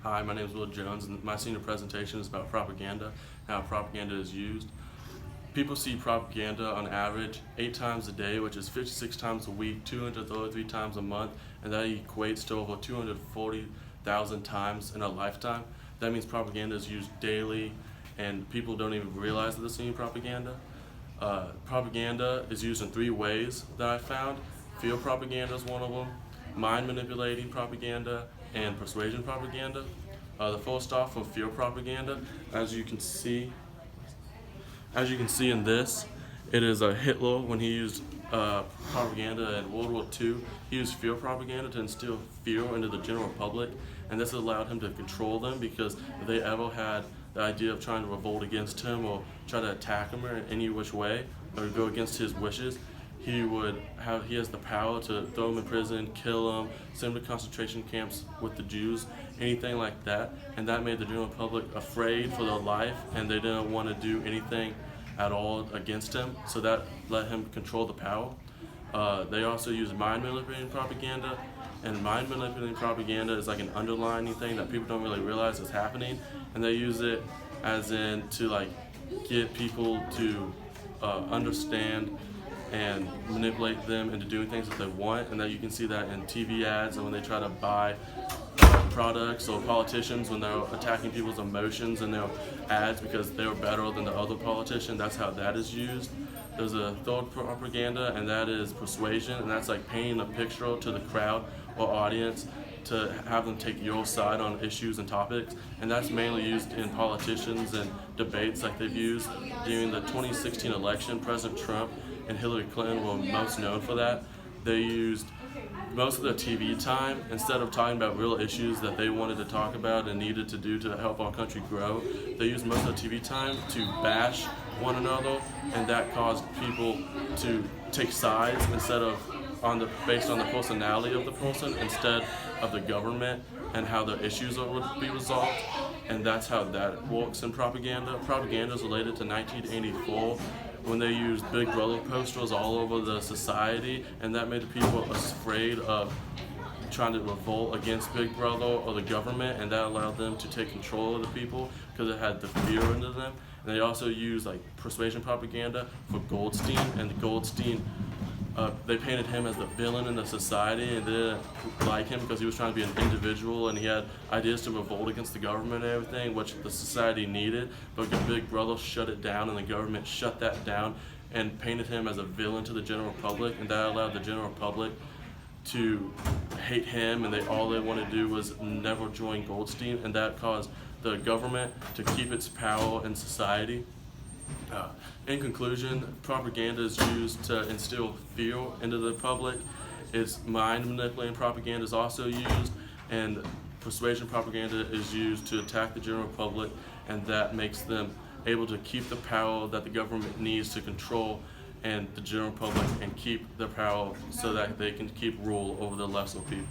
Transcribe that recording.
Hi, my name is Will Jones, and my senior presentation is about propaganda, how propaganda is used. People see propaganda on average 8 times a day, which is 56 times a week, 233 times a month, and that equates to over 240,000 times in a lifetime. That means propaganda is used daily, and people don't even realize that they're seeing propaganda. Propaganda is used in 3 ways that I found. Field propaganda is one of them, mind manipulating propaganda, and persuasion propaganda. The first off of field propaganda, as you can see in this, it is Hitler when he used propaganda in World War II. He used field propaganda to instill fear into the general public, and this allowed him to control them, because if they ever had the idea of trying to revolt against him or try to attack him in any which way or go against his wishes, he has the power to throw them in prison, kill them, send them to concentration camps with the Jews, anything like that. And that made the general public afraid for their life, and they didn't want to do anything at all against him. So that let him control the power. They also use mind manipulating propaganda, and mind manipulating propaganda is like an underlining thing that people don't really realize is happening, and they use it as in to get people to understand and manipulate them into doing things that they want. And that you can see that in TV ads and when they try to buy products, or politicians when they're attacking people's emotions in their ads because they're better than the other politician. That's how that is used. There's a third propaganda, and that is persuasion, and that's like painting a picture to the crowd or audience to have them take your side on issues and topics, and that's mainly used in politicians and debates like they've used during the 2016 election. President Trump and Hillary Clinton were most known for that. They used most of their TV time, instead of talking about real issues that they wanted to talk about and needed to do to help our country grow, they used most of their TV time to bash one another, and that caused people to take sides based on the personality of the person instead of the government and how the issues would be resolved. And that's how that works in propaganda. Propaganda is related to 1984, when they used Big Brother posters all over the society, and that made the people afraid of trying to revolt against Big Brother or the government, and that allowed them to take control of the people because it had the fear into them. And they also used persuasion propaganda for Goldstein, and Goldstein, they painted him as the villain in the society, and they didn't like him because he was trying to be an individual and he had ideas to revolt against the government and everything, which the society needed. But Big Brother shut it down, and the government shut that down and painted him as a villain to the general public, and that allowed the general public to hate him, and all they wanted to do was never join Goldstein, and that caused the government to keep its power in society. In conclusion, propaganda is used to instill fear into the public. It's mind manipulating propaganda is also used, and persuasion propaganda is used to attack the general public, and that makes them able to keep the power that the government needs to control and the general public and keep their power so that they can keep rule over the lesser people.